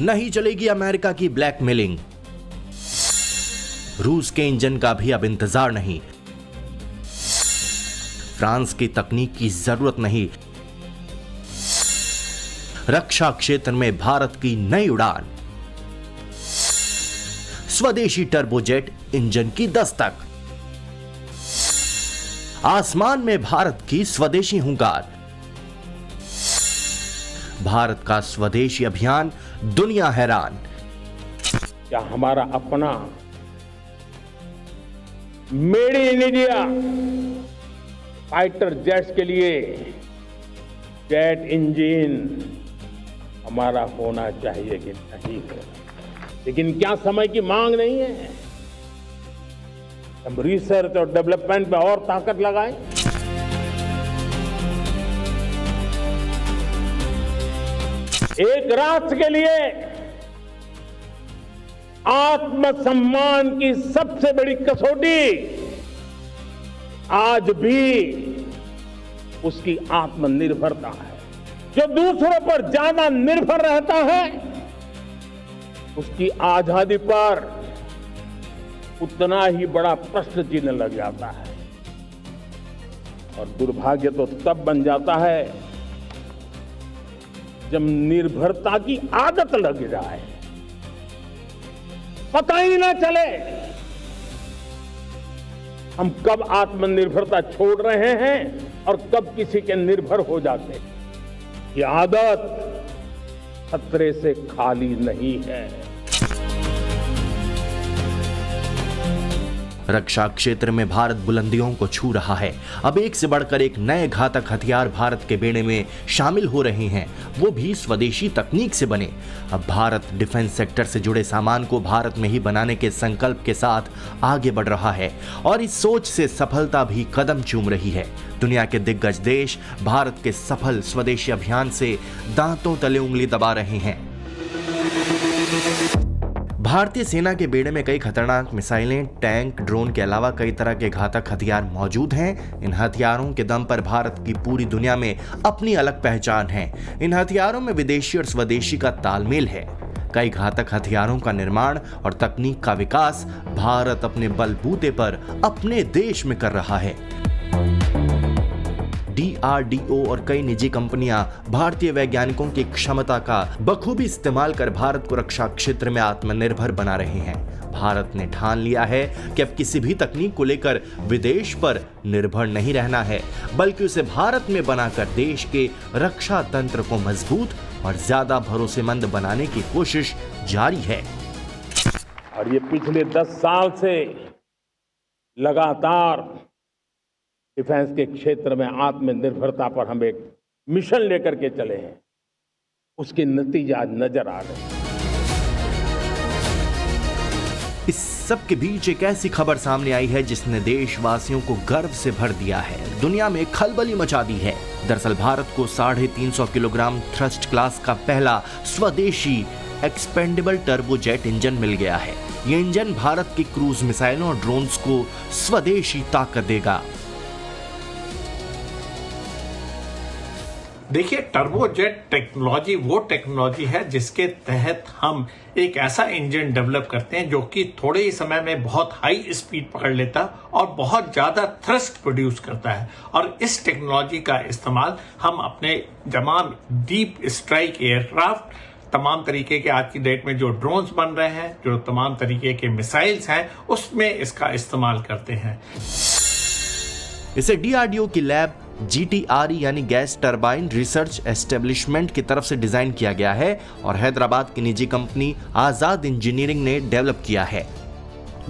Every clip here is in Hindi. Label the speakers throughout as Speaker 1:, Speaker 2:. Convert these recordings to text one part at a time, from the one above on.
Speaker 1: नहीं चलेगी अमेरिका की ब्लैकमेलिंग। रूस के इंजन का भी अब इंतजार नहीं, फ्रांस की तकनीक की जरूरत नहीं। रक्षा क्षेत्र में भारत की नई उड़ान, स्वदेशी टर्बोजेट इंजन की दस्तक, आसमान में भारत की स्वदेशी हुंकार। भारत का स्वदेशी अभियान, दुनिया हैरान।
Speaker 2: क्या हमारा अपना made in India fighter jets के लिए जेट इंजन हमारा होना चाहिए कि नहीं है? लेकिन क्या समय की मांग नहीं है? हम रिसर्च और डेवलपमेंट में और ताकत लगाएं। एक राष्ट्र के लिए आत्मसम्मान की सबसे बड़ी कसौटी आज भी उसकी आत्मनिर्भरता है। जो दूसरों पर ज्यादा निर्भर रहता है उसकी आजादी पर उतना ही बड़ा प्रश्न चिन्ह लग जाता है। और दुर्भाग्य तो तब बन जाता है जब निर्भरता की आदत लग जाए, पता ही ना चले हम कब आत्मनिर्भरता छोड़ रहे हैं और कब किसी के निर्भर हो जाते हैं। ये आदत खतरे से खाली नहीं है।
Speaker 1: रक्षा क्षेत्र में भारत बुलंदियों को छू रहा है। अब एक से बढ़कर एक नए घातक हथियार भारत के बेड़े में शामिल हो रहे हैं, वो भी स्वदेशी तकनीक से बने। अब भारत डिफेंस सेक्टर से जुड़े सामान को भारत में ही बनाने के संकल्प के साथ आगे बढ़ रहा है और इस सोच से सफलता भी कदम चूम रही है। दुनिया के दिग्गज देश भारत के सफल स्वदेशी अभियान से दांतों तले उंगली दबा रहे हैं। भारतीय सेना के बेड़े में कई खतरनाक मिसाइलें, टैंक, ड्रोन के अलावा कई तरह के घातक हथियार मौजूद हैं। इन हथियारों के दम पर भारत की पूरी दुनिया में अपनी अलग पहचान है। इन हथियारों में विदेशी और स्वदेशी का तालमेल है। कई घातक हथियारों का निर्माण और तकनीक का विकास भारत अपने बलबूते पर अपने देश में कर रहा है। DRDO और कई निजी कंपनियां भारतीय वैज्ञानिकों की क्षमता का बखूबी इस्तेमाल कर भारत को रक्षा क्षेत्र में आत्मनिर्भर बना रहे हैं। भारत ने ठान लिया है कि अब किसी भी तकनीक को लेकर विदेश पर निर्भर नहीं रहना है, बल्कि उसे भारत में बनाकर देश के रक्षा तंत्र को मजबूत और ज्यादा भरोसेमंद बनाने की कोशिश जारी है।
Speaker 2: और ये पिछले 10 साल से लगातार डिफेंस के क्षेत्र में आत्मनिर्भरता पर हम एक मिशन लेकर के चले हैं, उसके नतीजे आज नजर आ रहे हैं।
Speaker 1: इस सब के बीच एक ऐसी खबर सामने आई है जिसने देशवासियों को गर्व से भर दिया है, दुनिया में खलबली मचा दी है। दरअसल भारत को 350 किलोग्राम थ्रस्ट क्लास का पहला स्वदेशी एक्सपेंडेबल टर्बोजेट इंजन मिल गया है। यह इंजन भारत की क्रूज मिसाइलों और ड्रोन्स को स्वदेशी ताकत देगा।
Speaker 3: देखिए, टर्बोजेट टेक्नोलॉजी वो टेक्नोलॉजी है जिसके तहत हम एक ऐसा इंजन डेवलप करते हैं जो कि थोड़े ही समय में बहुत हाई स्पीड पकड़ लेता और बहुत ज्यादा थ्रस्ट प्रोड्यूस करता है। और इस टेक्नोलॉजी का इस्तेमाल हम अपने तमाम डीप स्ट्राइक एयरक्राफ्ट, तमाम तरीके के आज की डेट में जो ड्रोन्स बन रहे हैं, जो तमाम तरीके के मिसाइल्स हैं, उसमें इसका इस्तेमाल करते हैं।
Speaker 1: इसे DRDO की लैब GTRE यानी गैस टरबाइन रिसर्च एस्टेब्लिशमेंट की तरफ से डिजाइन किया गया है और हैदराबाद की निजी कंपनी आजाद इंजीनियरिंग ने डेवलप किया है।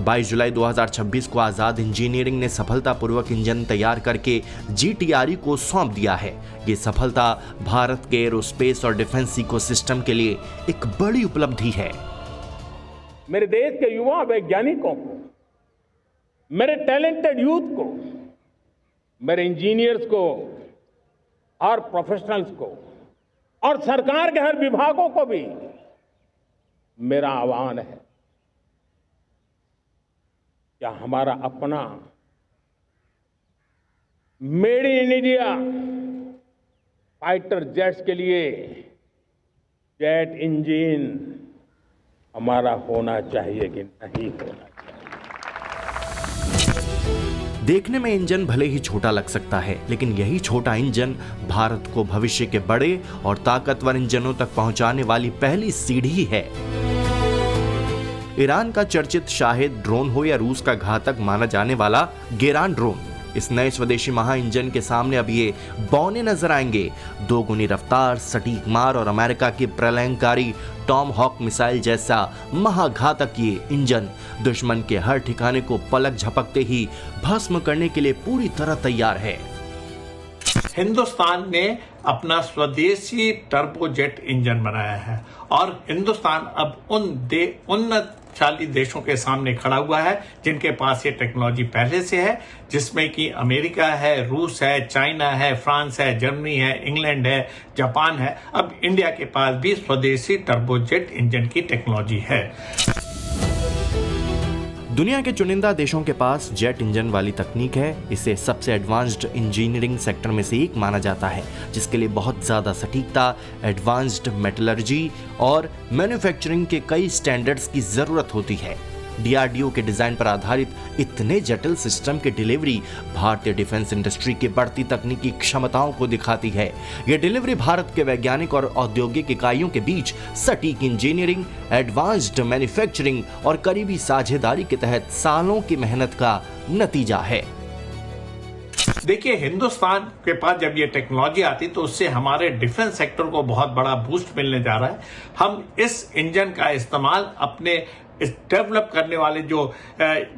Speaker 1: 22 जुलाई 2026 को आजाद इंजीनियरिंग ने सफलतापूर्वक इंजन तैयार करके GTRE को सौंप दिया है। ये सफलता भारत के एरोस्पेस और डिफेंस इकोसिस्टम के लिए एक बड़ी उपलब्धि है।
Speaker 2: मेरे देश के युवा वैज्ञानिकों को, मेरे टैलेंटेड यूथ को, मेरे इंजीनियर्स को और प्रोफेशनल्स को और सरकार के हर विभागों को भी मेरा आह्वान है, क्या हमारा अपना made in India fighter jets के लिए जेट इंजन हमारा होना चाहिए कि नहीं होना चाहिए।
Speaker 1: देखने में इंजन भले ही छोटा लग सकता है, लेकिन यही छोटा इंजन भारत को भविष्य के बड़े और ताकतवर इंजनों तक पहुंचाने वाली पहली सीढ़ी है। ईरान का चर्चित शाहिद ड्रोन हो या रूस का घातक माना जाने वाला गेरान ड्रोन, इस नए स्वदेशी महा इंजन के सामने अब ये बौने नजर आएंगे। दोगुनी रफ्तार, सटीक मार और अमेरिका की प्रलयंकारी टॉम हॉक मिसाइल जैसा महाघातक ये इंजन दुश्मन के हर ठिकाने को पलक झपकते ही भस्म करने के लिए पूरी तरह तैयार है।
Speaker 3: हिंदुस्तान ने अपना स्वदेशी टर्बोजेट इंजन बनाया है और हिंदुस्तान अब उन्नतशाली देशों के सामने खड़ा हुआ है जिनके पास ये टेक्नोलॉजी पहले से है, जिसमें कि अमेरिका है, रूस है, चाइना है, फ्रांस है, जर्मनी है, इंग्लैंड है, जापान है। अब इंडिया के पास भी स्वदेशी टर्बोजेट इंजन की टेक्नोलॉजी है।
Speaker 1: दुनिया के चुनिंदा देशों के पास जेट इंजन वाली तकनीक है। इसे सबसे एडवांस्ड इंजीनियरिंग सेक्टर में से एक माना जाता है, जिसके लिए बहुत ज्यादा सटीकता, एडवांस्ड मेटलर्जी और मैन्युफैक्चरिंग के कई स्टैंडर्ड्स की जरूरत होती है। डीआरडीओ के डिजाइन पर आधारित इतने जटिल सिस्टम की डिलीवरी भारतीय डिफेंस इंडस्ट्री की बढ़ती तकनीकी क्षमताओं को दिखाती है। यह डिलीवरी भारत के वैज्ञानिक और औद्योगिक इकाइयों के बीच सटीक इंजीनियरिंग, एडवांस्ड मैन्युफैक्चरिंग और करीबी साझेदारी के तहत सालों की मेहनत का नतीजा है।
Speaker 3: देखिए, हिंदुस्तान के पास जब ये टेक्नोलॉजी आती तो उससे हमारे डिफेंस सेक्टर को बहुत बड़ा बूस्ट मिलने जा रहा है। हम इस इंजन का इस्तेमाल अपने डेवलप करने वाले जो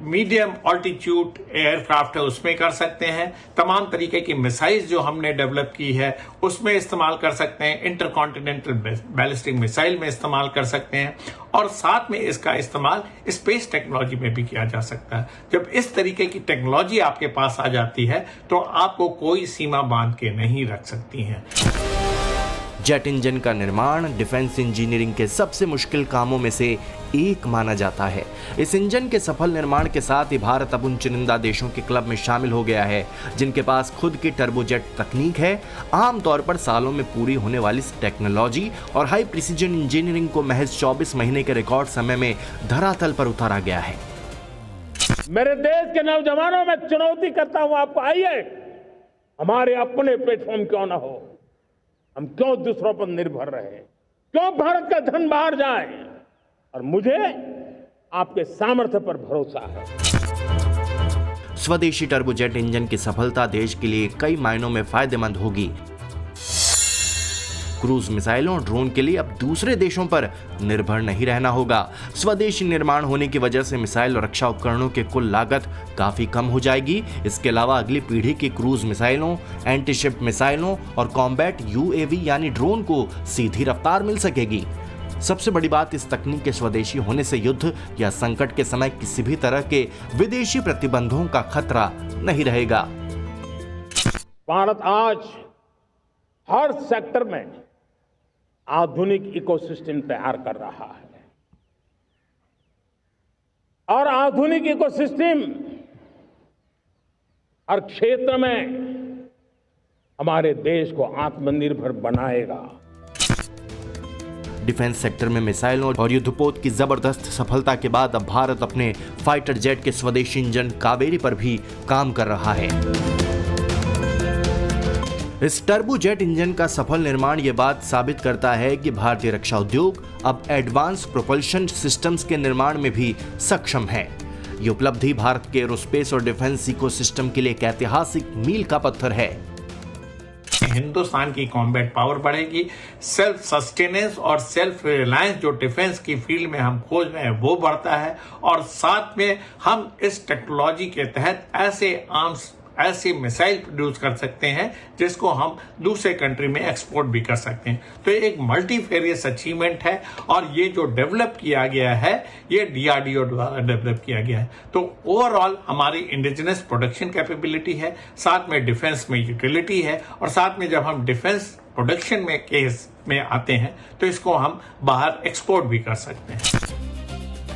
Speaker 3: मीडियम ऑल्टीट्यूड एयरक्राफ्ट है उसमें कर सकते हैं। तमाम तरीके की मिसाइल्स जो हमने डेवलप की है उसमें इस्तेमाल कर सकते हैं। इंटरकॉन्टिनेंटल बैलिस्टिक मिसाइल में इस्तेमाल कर सकते हैं और साथ में इसका इस्तेमाल स्पेस टेक्नोलॉजी में भी किया जा सकता है। जब इस तरीके की टेक्नोलॉजी आपके पास आ जाती है तो आपको कोई सीमा बांध के नहीं रख सकती है।
Speaker 1: जेट इंजन का निर्माण डिफेंस इंजीनियरिंग के सबसे मुश्किल कामों में से एक माना जाता है। इस इंजन के सफल निर्माण के साथ ही भारत अब उन चुनिंदा देशों के क्लब में शामिल हो गया है जिनके पास खुद की टर्बोजेट तकनीक है। आमतौर पर सालों में पूरी होने वाली टेक्नोलॉजी और हाई प्रिसीजन इंजीनियरिंग को महज 24 महीने के रिकॉर्ड समय में धरातल पर उतारा गया है।
Speaker 2: मेरे देश के नौजवानों में चुनौती करता हूं आपको, आइए हमारे अपने प्लेटफॉर्म क्यों ना हो, हम क्यों दूसरों पर निर्भर रहे, क्यों भारत का धन बाहर जाए, और मुझे आपके सामर्थ्य पर भरोसा है।
Speaker 1: स्वदेशी टर्बोजेट इंजन की सफलता देश के लिए कई मायनों में फायदेमंद होगी। क्रूज मिसाइलों और ड्रोन के लिए अब दूसरे देशों पर निर्भर नहीं रहना होगा। स्वदेशी निर्माण होने की वजह से मिसाइल और रक्षा उपकरणों की कुल लागत काफी कम हो जाएगी। इसके अलावा अगली पीढ़ी की क्रूज मिसाइलों, एंटीशिप मिसाइलों और कॉम्बैट यूएवी यानी ड्रोन को सीधी रफ्तार मिल सकेगी। सबसे बड़ी बात, इस तकनीक के स्वदेशी होने से युद्ध या संकट के समय किसी भी तरह के विदेशी प्रतिबंधों का खतरा नहीं रहेगा।
Speaker 2: भारत आज हर सेक्टर में आधुनिक इकोसिस्टम तैयार कर रहा है और आधुनिक इकोसिस्टम हर क्षेत्र में हमारे देश को आत्मनिर्भर बनाएगा।
Speaker 1: डिफेंस सेक्टर में मिसाइलों और युद्धपोत की जबरदस्त सफलता के बाद अब भारत अपने फाइटर जेट के स्वदेशी इंजन कावेरी पर भी काम कर रहा है। इस टर्बोजेट इंजन का सफल निर्माण ये बात साबित करता है कि भारतीय रक्षा उद्योग अब एडवांस प्रोपल्शन सिस्टम्स के निर्माण में भी सक्षम है। ये उपलब्धि भारत के एरोस्पेस और डिफेंस इकोसिस्टम के लिए एक ऐतिहासिक मील का पत्थर है।
Speaker 3: हिंदुस्तान की कॉम्बैट पावर बढ़ेगी, सेल्फ सस्टेनेंस और सेल्फ रिलायंस जो डिफेंस की फील्ड में हम खोज रहे हैं वो बढ़ता है और साथ में हम इस टेक्नोलॉजी के तहत ऐसे मिसाइल प्रोड्यूस कर सकते हैं जिसको हम दूसरे कंट्री में एक्सपोर्ट भी कर सकते हैं। तो ये एक मल्टीफेरियस अचीवमेंट है और ये जो डेवलप किया गया है ये डीआरडीओ द्वारा डेवलप किया गया है। तो ओवरऑल हमारी इंडिजिनस प्रोडक्शन कैपेबिलिटी है, साथ में डिफेंस में यूटिलिटी है और साथ में जब हम डिफेंस प्रोडक्शन में केस में आते हैं तो इसको हम बाहर एक्सपोर्ट भी कर सकते हैं।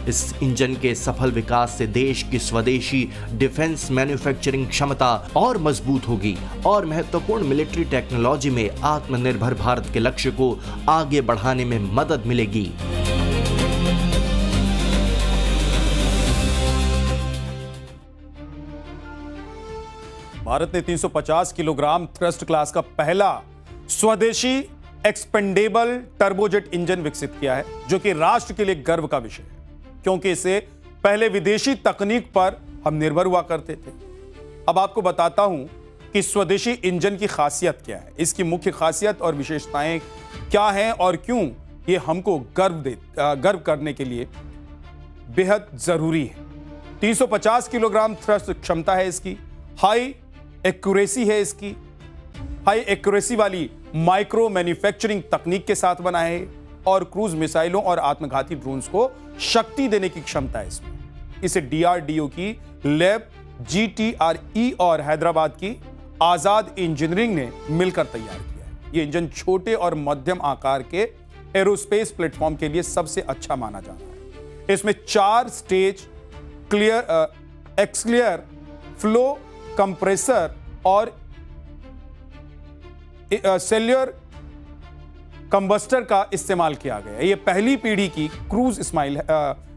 Speaker 1: इस इंजन के सफल विकास से देश की स्वदेशी डिफेंस मैन्युफैक्चरिंग क्षमता और मजबूत होगी और महत्वपूर्ण मिलिट्री टेक्नोलॉजी में आत्मनिर्भर भारत के लक्ष्य को आगे बढ़ाने में मदद मिलेगी।
Speaker 4: भारत ने 350 किलोग्राम थ्रस्ट क्लास का पहला स्वदेशी एक्सपेंडेबल टर्बोजेट इंजन विकसित किया है, जो कि राष्ट्र के लिए गर्व का विषय है, क्योंकि इससे पहले विदेशी तकनीक पर हम निर्भर हुआ करते थे। अब आपको बताता हूं कि स्वदेशी इंजन की खासियत क्या है, इसकी मुख्य खासियत और विशेषताएं क्या हैं और क्यों ये हमको गर्व करने के लिए बेहद जरूरी है। 350 किलोग्राम थ्रस्ट क्षमता है इसकी, हाई एक्यूरेसी है इसकी, हाई एक्यूरेसी वाली माइक्रो मैन्युफैक्चरिंग तकनीक के साथ बना है और क्रूज मिसाइलों और आत्मघाती ड्रोन्स को शक्ति देने की क्षमता है इसमें। इसे डीआरडीओ की लैब GTRE और हैदराबाद की आजाद इंजीनियरिंग ने मिलकर तैयार किया है। यह इंजन छोटे और मध्यम आकार के एरोस्पेस प्लेटफॉर्म के लिए सबसे अच्छा माना जा रहा है। इसमें 4 स्टेज एक्सक्लियर फ्लो कंप्रेसर और सेल्युलर कंबस्टर का इस्तेमाल किया गया है। यह पहली पीढ़ी की क्रूज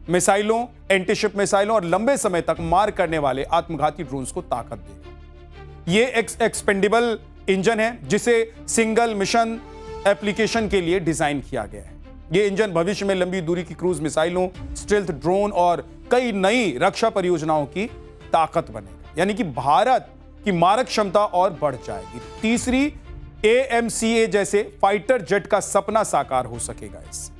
Speaker 4: मिसाइलों, एंटीशिप मिसाइलों और लंबे समय तक मार करने वाले आत्मघाती ड्रोन्स को ताकत देगा। यह एक्सपेंडेबल इंजन है जिसे सिंगल मिशन एप्लीकेशन के लिए डिजाइन किया गया है। यह इंजन भविष्य में लंबी दूरी की क्रूज मिसाइलों, स्टेल्थ ड्रोन और कई नई रक्षा परियोजनाओं की ताकत बनेगा, यानी कि भारत की मारक क्षमता और बढ़ जाएगी। तीसरी AMCA जैसे फाइटर जेट का सपना साकार हो सकेगा इससे।